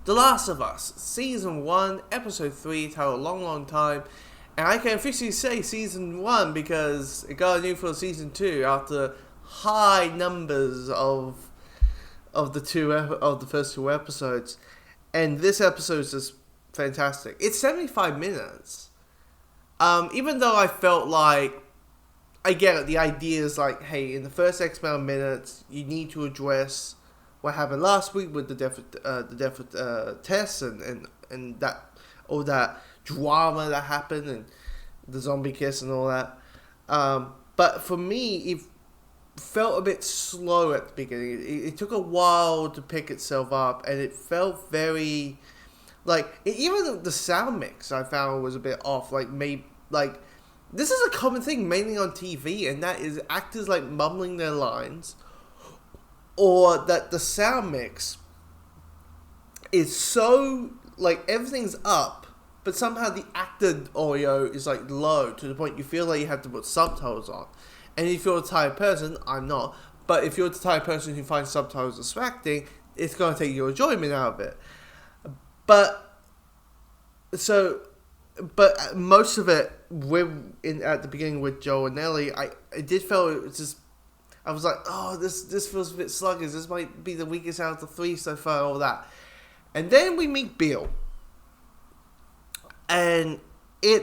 The Last of Us, Season 1, Episode 3, titled Long Long Time. And I can officially say Season 1 because it got renewed for Season 2 after high numbers of the first two episodes. And this episode is just fantastic. It's 75 minutes. Even though I felt like, I get it, the idea is like, hey, in the first X amount of minutes, you need to address what happened last week with the death tests and that all that drama that happened and the zombie kiss and all that. But for me, it felt a bit slow at the beginning. It took a while to pick itself up, and it felt very even the sound mix I found was a bit off. This is a common thing mainly on TV, and that is actors mumbling their lines, or that the sound mix is so everything's up, but somehow the actor audio is low to the point you feel like you have to put subtitles on. And if you're the type of person, I'm not, but if you're the type of person who finds subtitles distracting, it's going to take your enjoyment out of it. But most of it, at the beginning with Joel and Ellie, I did feel it was just, I was like, oh, this feels a bit sluggish. This might be the weakest out of the three so far, all that. And then we meet Bill. And I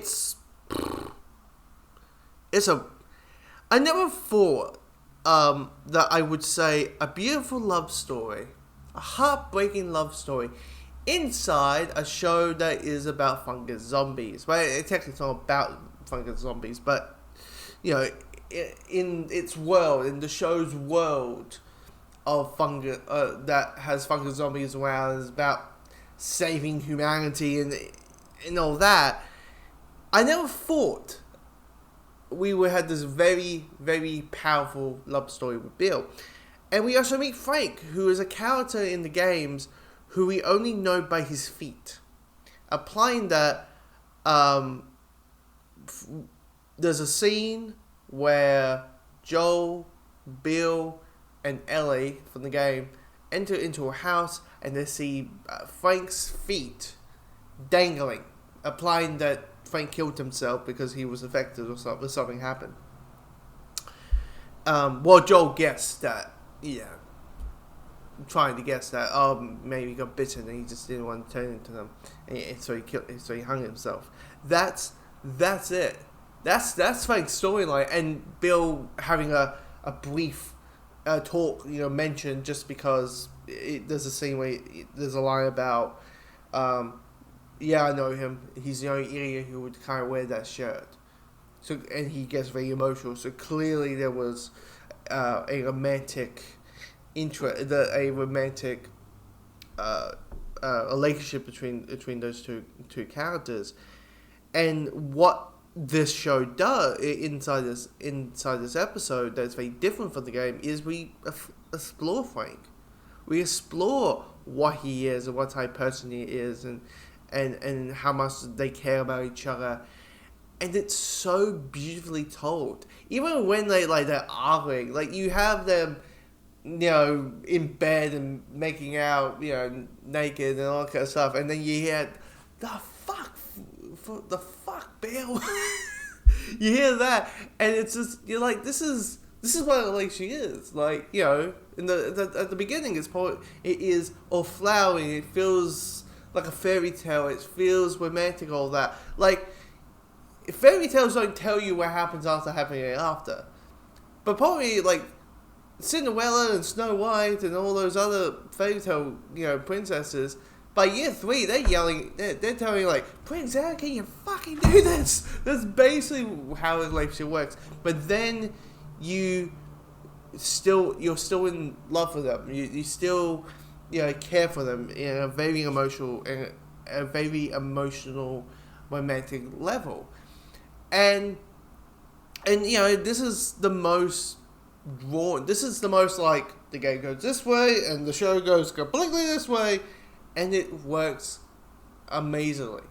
never thought that I would say a beautiful love story, a heartbreaking love story, inside a show that is about fungus zombies. Well, it's technically not about fungus zombies, but, in its world, in the show's world of fungus, that has fungus zombies around, is about saving humanity and all that, I never thought we would have this very, very powerful love story with Bill. And we also meet Frank, who is a character in the games who we only know by his feet. Applying that, there's a scene where Joel, Bill, and Ellie from the game enter into a house and they see Frank's feet dangling, applying that Frank killed himself because he was affected or something happened. Joel guessed that, trying to guess that, maybe he got bitten and he just didn't want to turn into them, and so he hung himself. That's it. That's Frank's storyline, and Bill having a brief talk, mentioned just because there's a scene where there's a line about, I know him. He's the only idiot who would kind of wear that shirt. So, and he gets very emotional. So clearly there was a romantic interest, a romantic relationship between those two characters. And what this show does inside this episode that's very different from the game is we explore Frank. We explore what he is and what type of person he is, and how much they care about each other. And it's so beautifully told. Even when they're arguing, you have them, in bed and making out, naked and all that kind of stuff, and then you hear, the fuck, Bill. You hear that, and it's just, you're like, this is what a relationship is. In at the beginning, it is all flowering. It feels like a fairy tale. It feels romantic, all that. Fairy tales don't tell you what happens after happening after. But probably, Cinderella and Snow White and all those other fairy tale, princesses, by year 3, they're yelling, they're telling you, Prince Eric, can you fucking do this? That's basically how a relationship works. But then you're still in love with them. You still, care for them in a very emotional romantic level. And this is the most drawn. This is the most the game goes this way and the show goes completely this way, and it works amazingly.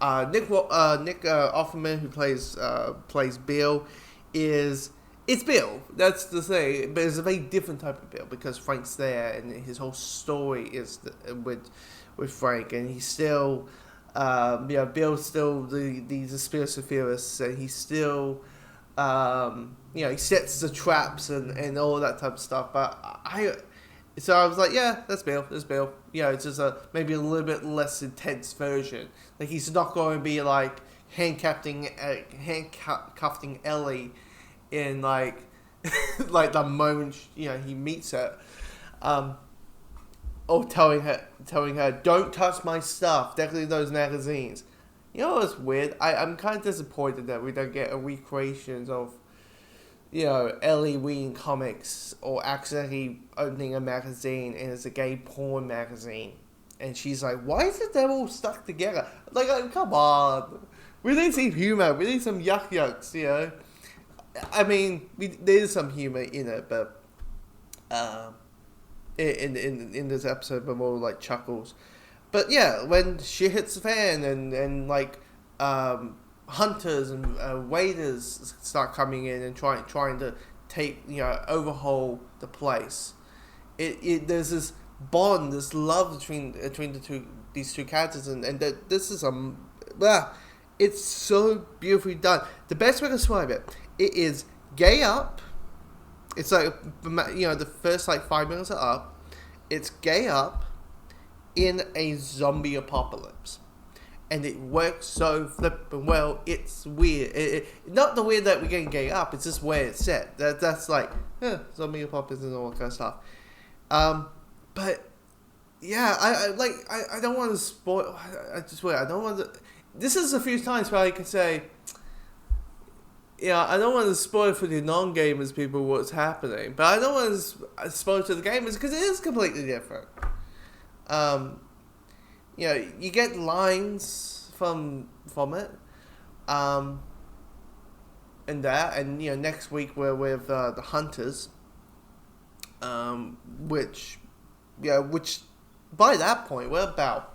Nick Offerman, who plays Bill, it's Bill. That's the thing, but it's a very different type of Bill because Frank's there, and his whole story is with with Frank, and he's still, Bill's still the conspiracy theorists, and he's still, he sets the traps and all that type of stuff. But so I was like, yeah, that's Bill. It's just maybe a little bit less intense version. Like, he's not going to be like handcuffing Ellie in like like the moment he meets her, or telling her don't touch my stuff, definitely those magazines. It's weird. I'm kind of disappointed that we don't get a recreations of Ellie reading comics or accidentally opening a magazine and it's a gay porn magazine, and she's like, why is it they're all stuck together? Like, come on, we need some humor, we need some yucks. I mean, there's some humor in it, but in this episode, but more like chuckles. But yeah, when shit hits the fan and like hunters and waiters start coming in and trying to take overhaul the place, there's this bond, this love between these two characters, and that this is it's so beautifully done. The best way to describe it is gay up. It's like the first like 5 minutes are up. It's gay up in a zombie apocalypse, and it works so flippin' well. It's weird. Not the weird that we're getting gay up. It's just where it's set. That's like zombie apocalypse and all that kind of stuff. But yeah, I don't want to spoil. I don't want to. This is a few times where I can say, I don't want to spoil for the non-gamers people what's happening, but I don't want to spoil to the gamers because it is completely different. You get lines from it, and that, and next week we're with the hunters, which by that point we're about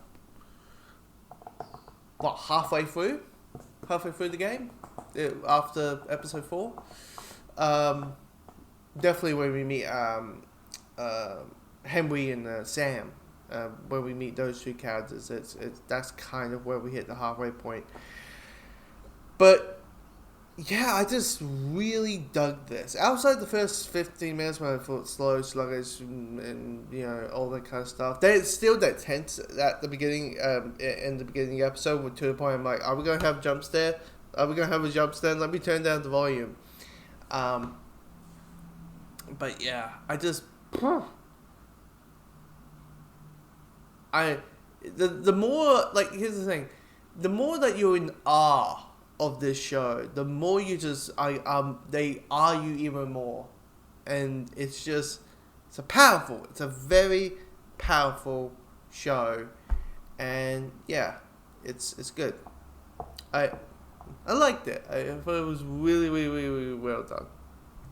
halfway through the game after episode 4. Definitely when we meet Henry and Sam. When we meet those two characters, that's kind of where we hit the halfway point. But yeah, I just really dug this. Outside the first 15 minutes when I thought slow, sluggish, and all that kind of stuff, there's still that tense at the beginning, in the beginning of the episode, to the point I'm like, are we going to have a jump scare? Are we going to have a jump scare? Let me turn down the volume. But yeah, I just... the more, like, here's the thing, the more that you're in awe of this show, the more you just, they are you even more. And it's a very powerful show. And yeah, it's good. I liked it. I thought it was really, really, really, really well done.